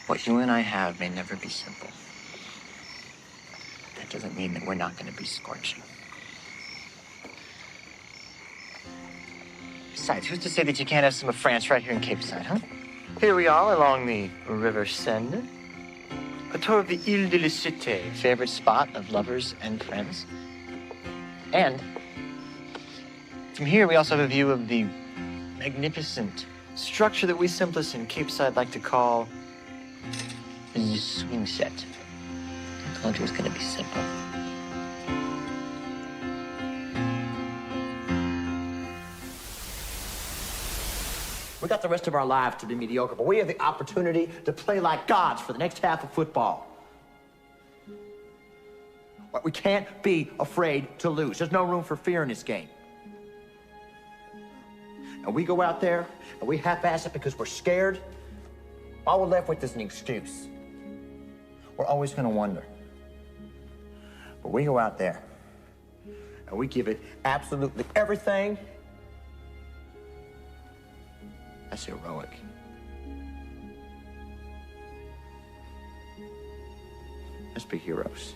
What you and I have may never be simple. That doesn't mean that we're not going to be scorching. Besides, who's to say that you can't have some of France right here in Cape Side, huh? Here we are along the River Seine. A tour of the Ile de la Cité, favorite spot of lovers and friends. And from here, we also have a view of the magnificent structure that we simplest in Cape Side like to call the swing set. I told you it was going to be simple. We got the rest of our lives to be mediocre, but we have the opportunity to play like gods for the next half of football. But we can't be afraid to lose. There's no room for fear in this game. And we go out there and we half-ass it because we're scared. All we're left with is an excuse. We're always going to wonder. But we go out there and we give it absolutely everything. That's heroic. Let's be heroes.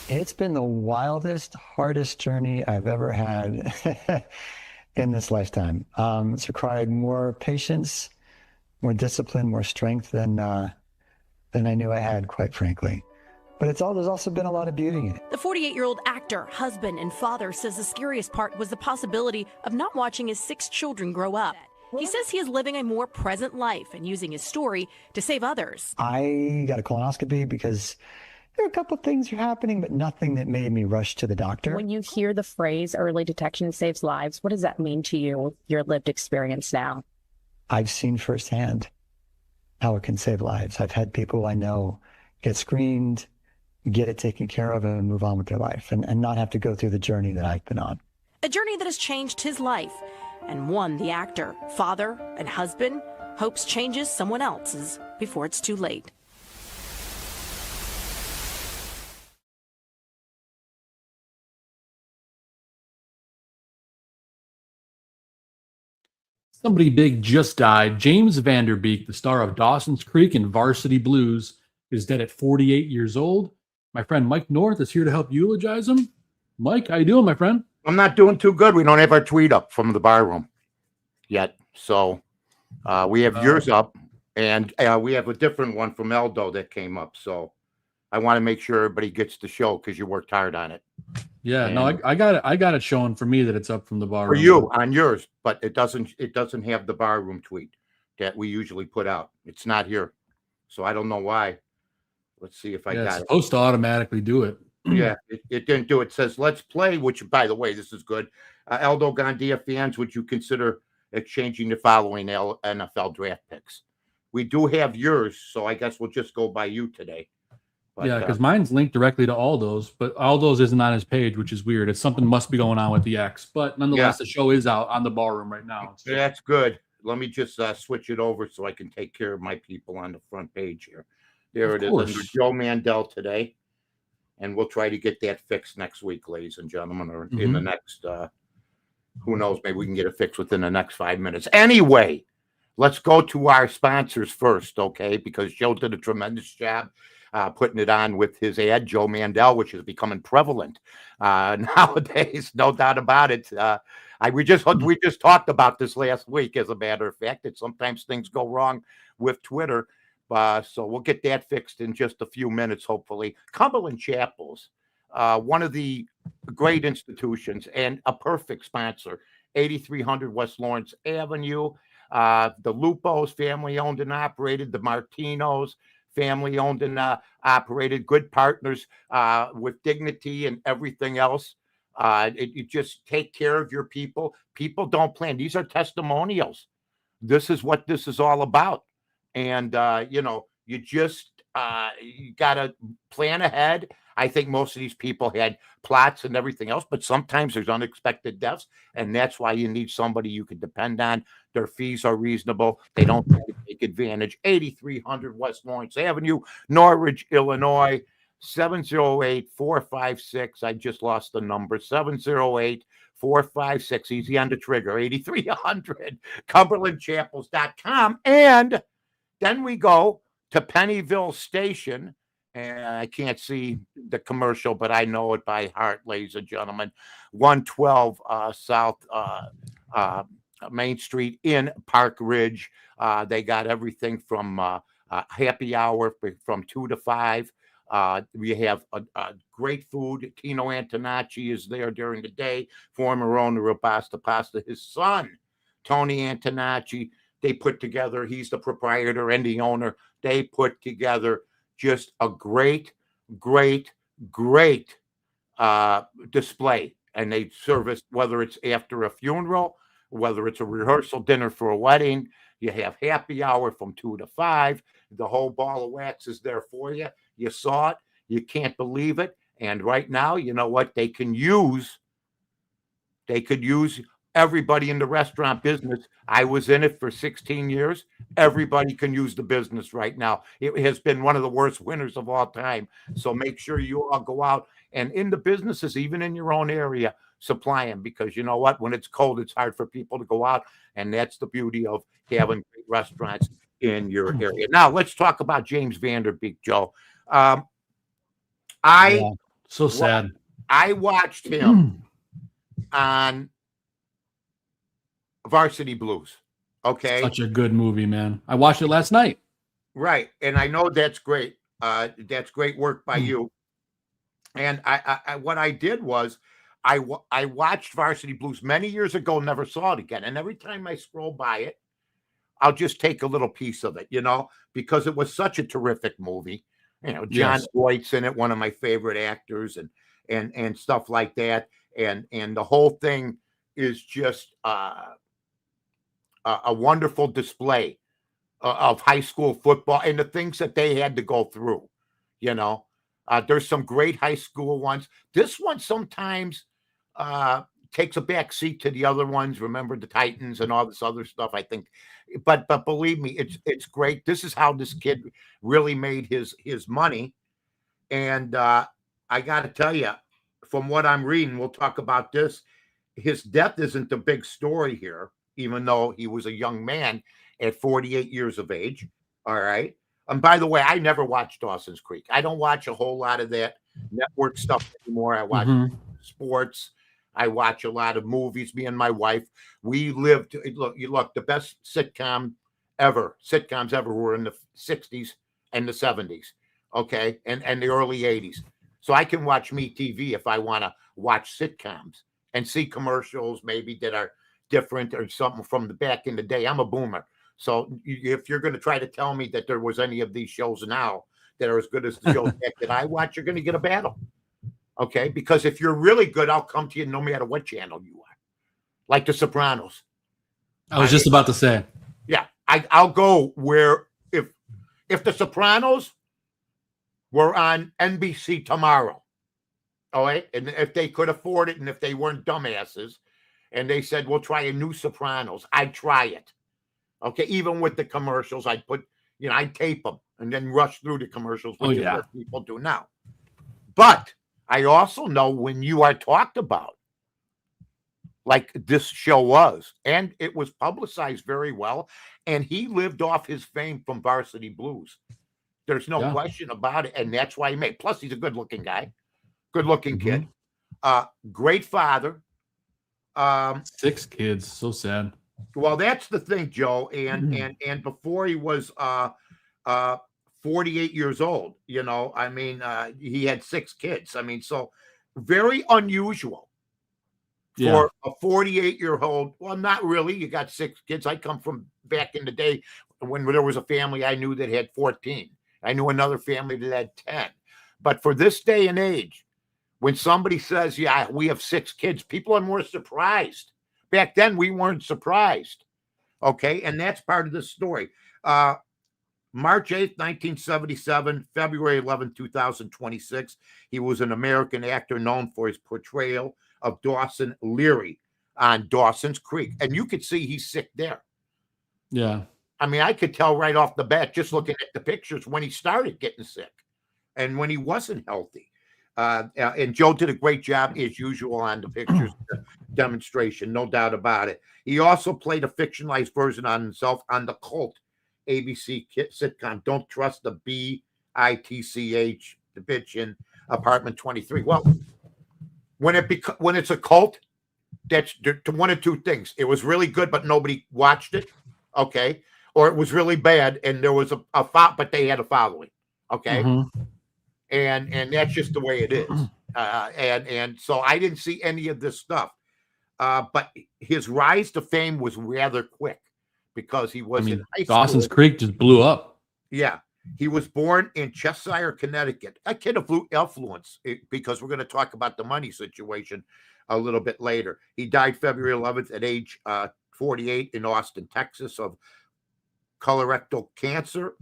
It's been the wildest, hardest journey I've ever had in this lifetime. It's required more patience, more discipline, more strength than I knew I had, quite frankly. But there's also been a lot of beauty in it. The 48-year-old actor, husband, and father says the scariest part was the possibility of not watching his 6 children grow up. He says he is living a more present life and using his story to save others. I got a colonoscopy because there were a couple of things happening, but nothing that made me rush to the doctor. When you hear the phrase early detection saves lives, what does that mean to you, your lived experience now? I've seen firsthand how it can save lives. I've had people I know get screened, get it taken care of, and move on with their life and not have to go through the journey that I've been on. A journey that has changed his life, and one the actor, father, and husband hopes changes someone else's before it's too late. Somebody big just died. James Van Der Beek, the star of Dawson's Creek and Varsity Blues, is dead at 48 years old. My friend Mike North is here to help eulogize him. Mike, how you doing, my friend? I'm not doing too good. We don't have our tweet up from the bar room yet. So we have yours up, and we have a different one from Eldo that came up. So I want to make sure everybody gets the show because you worked hard on it. Yeah, and no, I got it. I got it showing for me that it's up from the bar for room. you on yours, but it doesn't have the bar room tweet that we usually put out. It's not here. So I don't know why. Let's see if I got it. It's supposed to automatically do it. Yeah, it didn't do it. It says, let's play, which, by the way, this is good. Eldo Gandia fans, would you consider exchanging the following NFL draft picks? We do have yours, so I guess we'll just go by you today. But, yeah, because mine's linked directly to Aldo's, but Aldo's isn't on his page, which is weird. It's something must be going on with the X. But nonetheless, The show is out on the bar room right now. That's good. Let me just switch it over so I can take care of my people on the front page here. There it is under Joe Mandel today. And we'll try to get that fixed next week, ladies and gentlemen, or in the next, who knows, maybe we can get it fixed within the next 5 minutes. Anyway, let's go to our sponsors first, okay? Because Joe did a tremendous job putting it on with his ad, Joe Mandel, which is becoming prevalent nowadays, no doubt about it. We just talked about this last week, as a matter of fact, that sometimes things go wrong with Twitter. So we'll get that fixed in just a few minutes, hopefully. Cumberland Chapels, one of the great institutions and a perfect sponsor, 8300 West Lawrence Avenue. The Lupos, family-owned and operated. The Martinos, family-owned and operated. Good partners with dignity and everything else. You just take care of your people. People don't plan. These are testimonials. This is what this is all about. And, you just you got to plan ahead. I think most of these people had plots and everything else, but sometimes there's unexpected deaths. And that's why you need somebody you can depend on. Their fees are reasonable. They don't take advantage. 8300 West Lawrence Avenue, Norridge, Illinois, 708-456. I just lost the number. 456. Easy on the trigger. 8300. CumberlandChapels.com. And then we go to Pennyville Station. And I can't see the commercial, but I know it by heart, ladies and gentlemen. 112 South Main Street in Park Ridge. They got everything from happy hour from 2 to 5. We have great food. Tino Antonacci is there during the day. Former owner of Basta Pasta. His son, Tony Antonacci, they put together, he's the proprietor and the owner. They put together just a great display. And they service, whether it's after a funeral, whether it's a rehearsal dinner for a wedding, you have happy hour from 2 to 5. The whole ball of wax is there for you. You saw it. You can't believe it. And right now, you know what? They could use everybody in the restaurant business. I was in it for 16 years. Everybody can use the business right now. It has been one of the worst winters of all time. So make sure you all go out and in the businesses, even in your own area, supply them, because you know what? When it's cold, it's hard for people to go out. And that's the beauty of having great restaurants in your area. Now, let's talk about James Vanderbeek, Joe. So sad. I watched him on Varsity Blues. Okay. Such a good movie, man. I watched it last night. Right. And I know that's great. That's great work by you. And I what I did was I watched Varsity Blues many years ago, never saw it again. And every time I scroll by it, I'll just take a little piece of it, because it was such a terrific movie. John Voight's in it, one of my favorite actors, and stuff like that. And the whole thing is just a wonderful display of high school football and the things that they had to go through. There's some great high school ones. This one sometimes takes a back seat to the other ones. Remember the Titans and all this other stuff, I think. But believe me, it's great. This is how this kid really made his money. And I got to tell you, from what I'm reading, we'll talk about this. His death isn't the big story here, even though he was a young man at 48 years of age. All right. And by the way, I never watched Dawson's Creek. I don't watch a whole lot of that network stuff anymore. I watch sports. I watch a lot of movies. Me and my wife, we lived. Look, the best sitcoms ever were in the 60s and the 70s. Okay. And the early 80s. So I can watch MeTV if I want to watch sitcoms and see commercials maybe that are different or something from the back in the day. I'm a boomer. So if you're going to try to tell me that there was any of these shows now that are as good as the shows back that I watch, you're going to get a battle. Okay? Because if you're really good, I'll come to you no matter what channel you are. Like The Sopranos. I was just about to say. Yeah. I'll go where if The Sopranos were on NBC tomorrow, all right, and if they could afford it and if they weren't dumbasses and they said, we'll try a new Sopranos, I'd try it. Okay, even with the commercials, I'd tape them and then rush through the commercials, which is what people do now. But I also know when you are talked about, like this show was, and it was publicized very well, and he lived off his fame from Varsity Blues. There's no question about it, and that's why he made. Plus, he's a good-looking guy, good-looking kid, great father. 6 kids, so sad. Well, that's the thing, Joe. And before he was 48 years old, he had 6 kids. So very unusual for a 48-year-old. Well, not really. You got 6 kids. I come from back in the day when there was a family I knew that had 14. I knew another family that had 10. But for this day and age, when somebody says, yeah, we have 6 kids, people are more surprised. Back then, we weren't surprised. Okay. And that's part of the story. March 8th, 1977, February 11th, 2026. He was an American actor known for his portrayal of Dawson Leary on Dawson's Creek. And you could see he's sick there. Yeah. I could tell right off the bat, just looking at the pictures, when he started getting sick and when he wasn't healthy. And Joe did a great job, as usual, on the pictures demonstration, no doubt about it. He also played a fictionalized version on himself on the cult ABC sitcom Don't Trust the BITCH, the bitch in Apartment 23. Well, when it's a cult, that's one of two things. It was really good, but nobody watched it, okay? Or it was really bad, and there was but they had a following, okay? And that's just the way it is. And so I didn't see any of this stuff. But his rise to fame was rather quick because he was in high school. Dawson's Creek just blew up. Yeah. He was born in Cheshire, Connecticut. A kid of affluence, because we're going to talk about the money situation a little bit later. He died February 11th at age 48 in Austin, Texas, of colorectal cancer.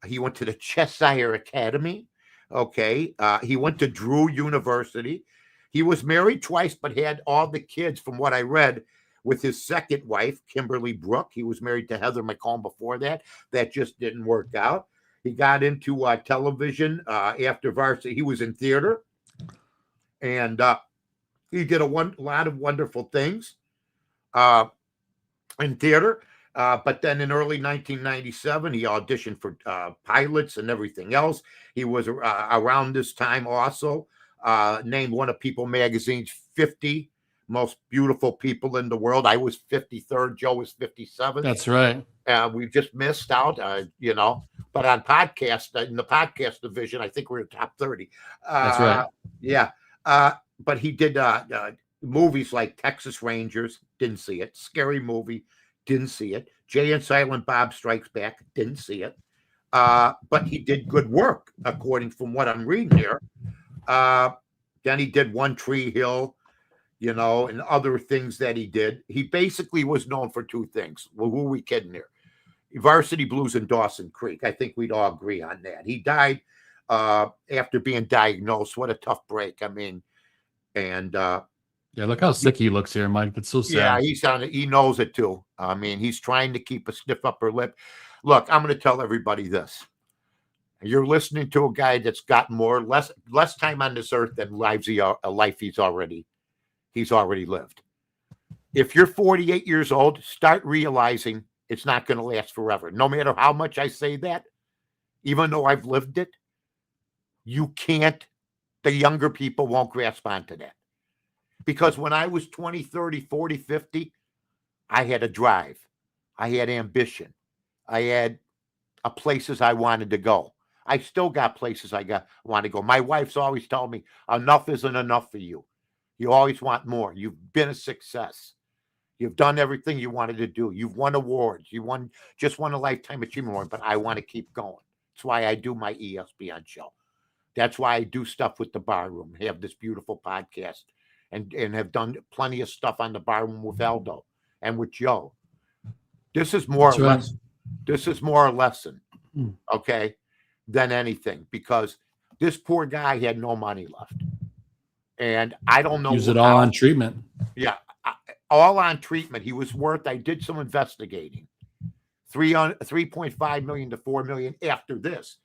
He went to the Cheshire Academy. Okay. He went to Drew University. He was married twice, but had all the kids, from what I read, with his second wife, Kimberly Brook. He was married to Heather McComb before that. That just didn't work out. He got into television after Varsity. He was in theater, and he did a lot of wonderful things in theater. But then in early 1997, he auditioned for pilots and everything else. He was around this time also named one of People Magazine's 50 most beautiful people in the world. I was 53rd. Joe was 57th. That's right. We just missed out, but on podcast, in the podcast division, I think we're in top 30. That's right. Yeah. But he did movies like Texas Rangers, didn't see it. Scary Movie, didn't see it. Jay and Silent Bob Strikes Back, didn't see it. But he did good work, according from what I'm reading here. Then he did One Tree Hill, and other things that he did. He basically was known for two things. Well, who are we kidding here? Varsity Blues and Dawson Creek. I think we'd all agree on that. He died after being diagnosed. What a tough break. I mean, and yeah, look how sick he looks here, Mike. That's so sad. Yeah, he's on it. He knows it too. I mean, he's trying to keep a stiff upper lip. Look, I'm going to tell everybody this. You're listening to a guy that's got less time on this earth than a life he's already lived. If you're 48 years old, start realizing it's not going to last forever. No matter how much I say that, even though I've lived it, you can't, the younger people won't grasp onto that. Because when I was 20, 30, 40, 50, I had a drive. I had ambition. I had places I wanted to go. I still got places I want to go. My wife's always told me, enough isn't enough for you. You always want more. You've been a success. You've done everything you wanted to do. You've won awards. You just won a Lifetime Achievement Award, but I want to keep going. That's why I do my ESPN show. That's why I do stuff with the Bar Room, have this beautiful podcast, and have done plenty of stuff on the Bar Room with Aldo and with Joe. This is more a lesson, okay, than anything, because this poor guy had no money left. And I don't know. Use it all on treatment. Yeah, all on treatment. He was worth, I did some investigating, $3.5 million to $4 million after this.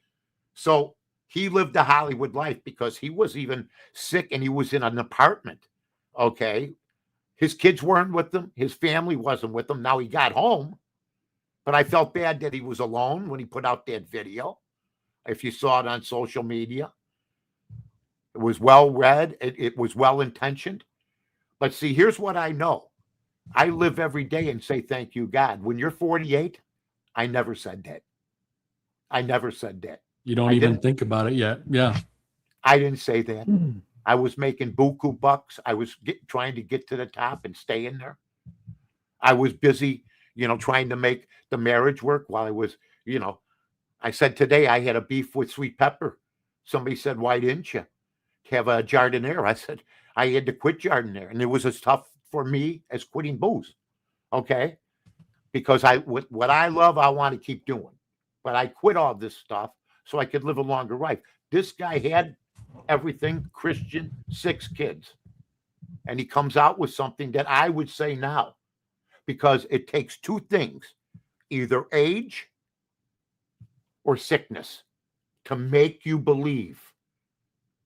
So he lived a Hollywood life because he was even sick and he was in an apartment. Okay. His kids weren't with him. His family wasn't with him. Now he got home, but I felt bad that he was alone when he put out that video. If you saw it on social media, it was well read. It was well intentioned. But see, here's what I know. I live every day and say, thank you, God. When you're 48, I never said that. I never said that. You don't even think about it yet. Yeah. I didn't say that. I was making buku bucks. I was trying to get to the top and stay in there. I was busy, trying to make the marriage work while I was, I said today I had a beef with Sweet Pepper. Somebody said, why didn't you have a Jardiniere? I said, I had to quit Jardiniere. And it was as tough for me as quitting booze. Okay. Because what I love, I want to keep doing. But I quit all this stuff so I could live a longer life. This guy had everything, Christian, 6 kids. And he comes out with something that I would say now, because it takes 2 things, either age or sickness, to make you believe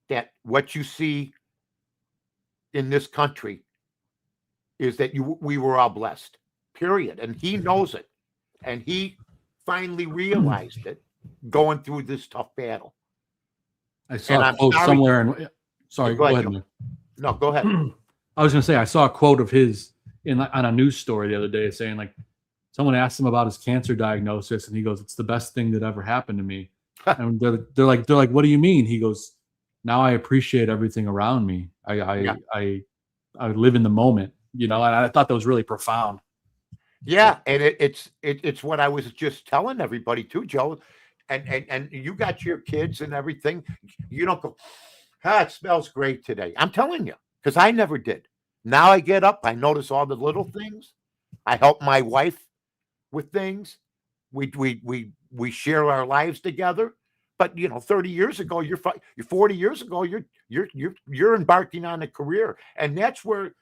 that what you see in this country is that we were all blessed, period. And he knows it. And he finally realized it going through this tough battle. I saw a quote somewhere. And sorry, go ahead. No, go ahead. I was going to say, I saw a quote of his on a news story the other day saying, like, someone asked him about his cancer diagnosis, and he goes, "It's the best thing that ever happened to me." And they're like, "What do you mean?" He goes, "Now I appreciate everything around me. I live in the moment, you know." And I thought that was really profound. Yeah, and it's what I was just telling everybody too, Joe. And you got your kids and everything. You don't go, it smells great today. I'm telling you, because I never did. Now I get up, I notice all the little things. I help my wife with things. We share our lives together. But 30 years ago, you're 40 years ago, you're embarking on a career, and that's where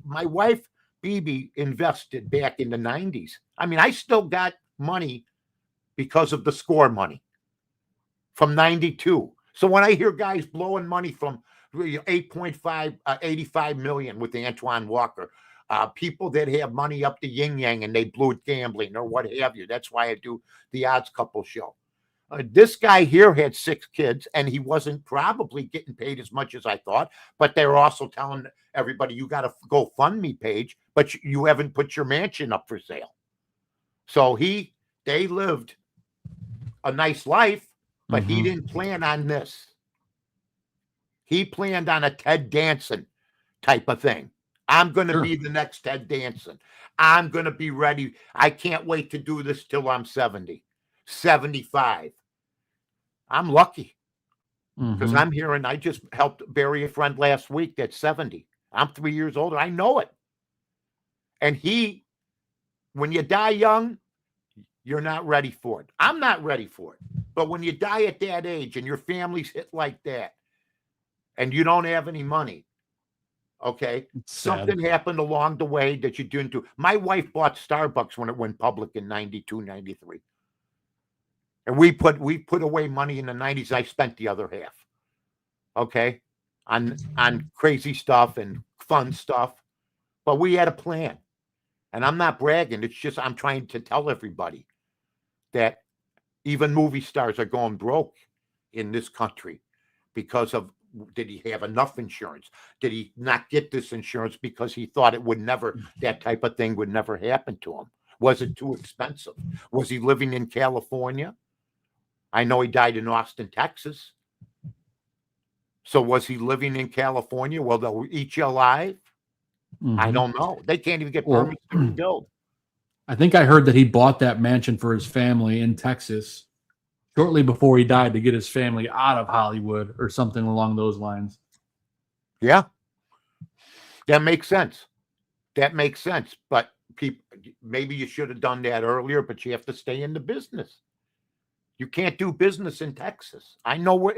my wife Phoebe invested back in the 90s. I mean, I still got money because of the score money from 92. So when I hear guys blowing money from 8.5, 85 million with Antoine Walker, people that have money up to yin yang and they blew it gambling or what have you. That's why I do the Odds Couple show. This guy here had 6 kids, and he wasn't probably getting paid as much as I thought, but they're also telling everybody, you got a GoFundMe page, but you haven't put your mansion up for sale. So they lived a nice life, but he didn't plan on this. He planned on a Ted Danson type of thing. I'm going to be the next Ted Danson. I'm going to be ready. I can't wait to do this till I'm 70, 75. I'm lucky because I'm here, and I just helped bury a friend last week that's 70. I'm 3 years older. I know it. And when you die young, you're not ready for it. I'm not ready for it. But when you die at that age and your family's hit like that and you don't have any money, okay, something happened along the way that you didn't do. My wife bought Starbucks when it went public in 92, 93. And we put away money in the 90s. I spent the other half, okay, on crazy stuff and fun stuff. But we had a plan. And I'm not bragging. It's just I'm trying to tell everybody that even movie stars are going broke in this country because of, did he have enough insurance? Did he not get this insurance because he thought it would never, that type of thing would never happen to him? Was it too expensive? Was he living in California? I know he died in Austin, Texas. So was he living in California? Well, they'll eat you alive. I don't know. They can't even get permits to rebuild. I think I heard that he bought that mansion for his family in Texas shortly before he died to get his family out of Hollywood or something along those lines. Yeah. That makes sense. But maybe you should have done that earlier, but you have to stay in the business. You can't do business in Texas. I know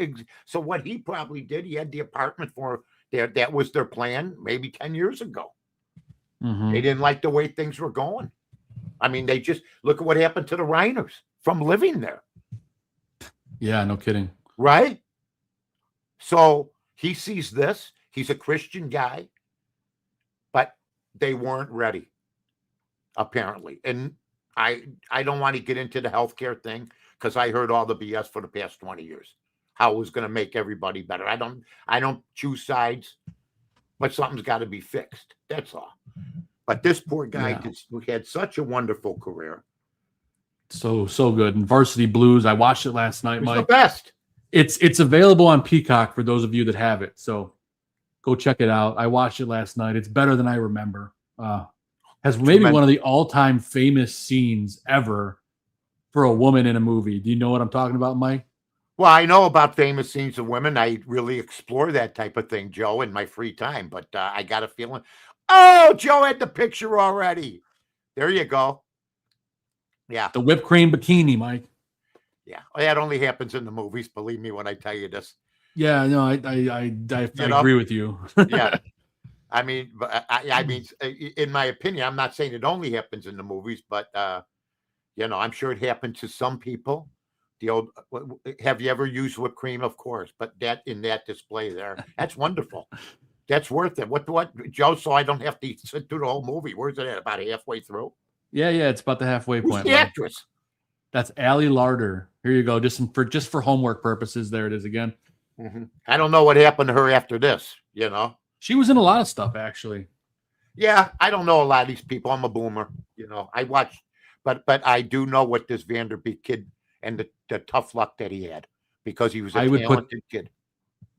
so what he probably did, he had the apartment for there. That was their plan maybe 10 years ago. They didn't like the way things were going. I mean, they just look at what happened to the Reiners from living there. Yeah, no kidding. Right? So he sees this. He's a Christian guy, but they weren't ready, apparently. And I don't want to get into the healthcare thing because I heard all the BS for the past 20 years. How it was going to make everybody better. I don't choose sides, but something's got to be fixed. That's all. But this poor guy had such a wonderful career. So good. And Varsity Blues, I watched it last night, It's Mike. the best. It's available on Peacock for those of you that have it. So go check it out. I watched it last night. It's better than I remember. Has maybe one of the all-time famous scenes ever for a woman in a movie. Do you know what I'm talking about, Mike? Well, I know about famous scenes of women. I really explore that type of thing, Joe, in my free time. But I got a feeling. Oh, Joe had the picture already. There you go. Yeah. The whipped cream bikini, Mike. Yeah. That only happens in the movies. Believe me when I tell you this. Yeah, no, I agree with you. Yeah. I mean, in my opinion, I'm not saying it only happens in the movies, but, I'm sure it happened to some people The old, have you ever used whipped cream? Of course, but that in that display there, that's wonderful. That's worth it. What, Joe? So I don't have to sit through the whole movie. Where's it at? About halfway through? Yeah, it's about the halfway Who's point. the actress? That's Allie Larder. Here you go. Just for homework purposes. There it is again. Mm-hmm. I don't know what happened to her after this. She was in a lot of stuff actually. Yeah, I don't know a lot of these people. I'm a boomer. I watch, but I do know what this Vanderbeek kid and the tough luck that he had because he was a talented kid.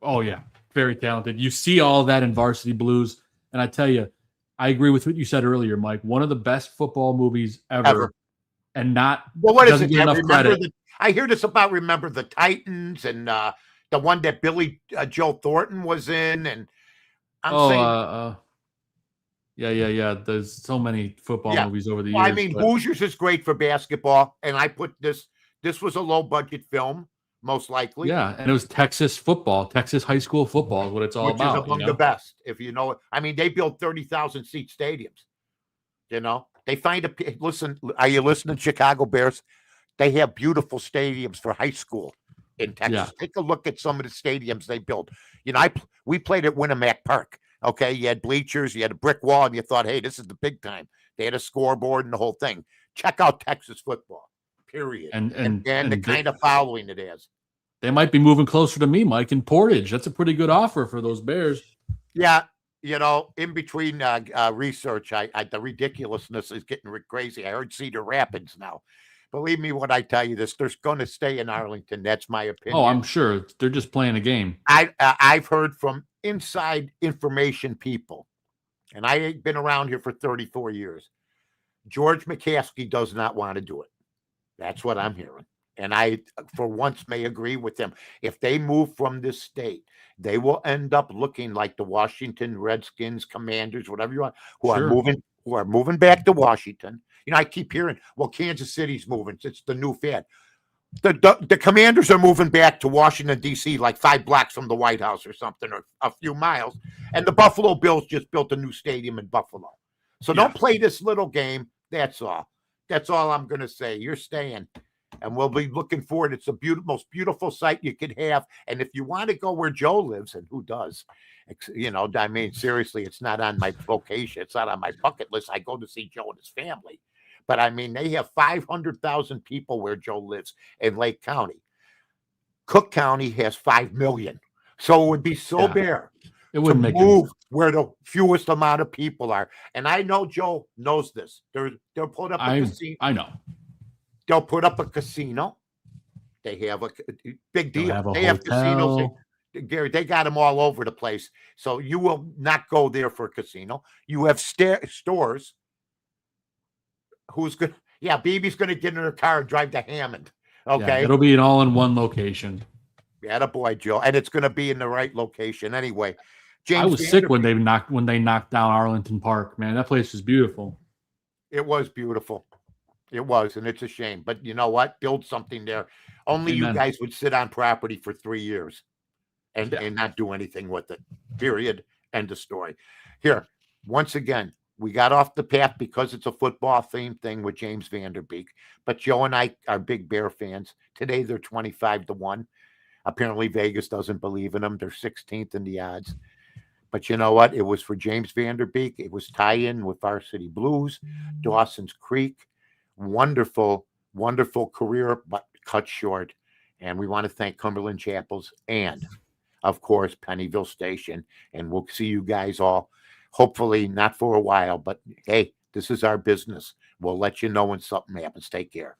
Oh yeah, very talented. You see all of that in Varsity Blues, and I tell you, I agree with what you said earlier, Mike. One of the best football movies ever. And not what doesn't is it? get enough credit. I hear this about Remember the Titans and the one that Billy Joe Thornton was in, and I'm saying, yeah. There's so many football movies over the years. I mean, Hoosiers is great for basketball, and I put this. This was a low budget film, most likely. Yeah, and it was Texas football, Texas high school football is what it's all about. Which is among the best, if you know it. I mean, they built 30,000 seat stadiums. They find listen. Are you listening, Chicago Bears? They have beautiful stadiums for high school in Texas. Yeah. Take a look at some of the stadiums they built. We played at Winnemac Park. Okay, you had bleachers, you had a brick wall, and you thought, hey, this is the big time. They had a scoreboard and the whole thing. Check out Texas football. Period. And the kind of following it has. They might be moving closer to me, Mike, in Portage. That's a pretty good offer for those Bears. Yeah. In between research, the ridiculousness is getting crazy. I heard Cedar Rapids now. Believe me when I tell you this, they're going to stay in Arlington. That's my opinion. Oh, I'm sure. They're just playing a game. I've heard from inside information people, and I've been around here for 34 years. George McCaskey does not want to do it. That's what I'm hearing. And I, for once, may agree with them. If they move from this state, they will end up looking like the Washington Redskins, Commanders, whatever you want, who are moving back to Washington. I keep hearing, well, Kansas City's moving. It's the new fad. The Commanders are moving back to Washington, D.C., like 5 blocks from the White House or something, or a few miles. And the Buffalo Bills just built a new stadium in Buffalo. So don't play this little game. That's all. That's all I'm going to say. You're staying. And we'll be looking forward. It's the most beautiful site you could have. And if you want to go where Joe lives, and who does, I mean, seriously, it's not on my vocation. It's not on my bucket list. I go to see Joe and his family. But, I mean, they have 500,000 people where Joe lives in Lake County. Cook County has 5 million. So it would be so bare it wouldn't to make move where the fewest amount of people are. And I know Joe knows this. They'll put up a casino. I know. They'll put up a casino. They have a big deal. They have casinos. Gary, they got them all over the place. So you will not go there for a casino. You have stores. Who's good? Yeah, BB's going to get in her car and drive to Hammond. Okay. Yeah, it'll be an all-in-one location. Yeah, the boy, Joe. And it's going to be in the right location anyway. James I was sick when they knocked down Arlington Park, man. That place was beautiful. It was beautiful. It was, and it's a shame. But you know what? Build something there. Only you guys would sit on property for 3 years and not do anything with it. Period. End of story. Here, once again, we got off the path because it's a football-themed thing with James Vanderbeek. But Joe and I are big Bear fans. Today, they're 25-1. Apparently, Vegas doesn't believe in them. They're 16th in the odds. But you know what? It was for James Vanderbeek. It was tie-in with Varsity Blues, Dawson's Creek. Wonderful, wonderful career, but cut short. And we want to thank Cumberland Chapels and, of course, Pennyville Station. And we'll see you guys all, hopefully not for a while. But, hey, this is our business. We'll let you know when something happens. Take care.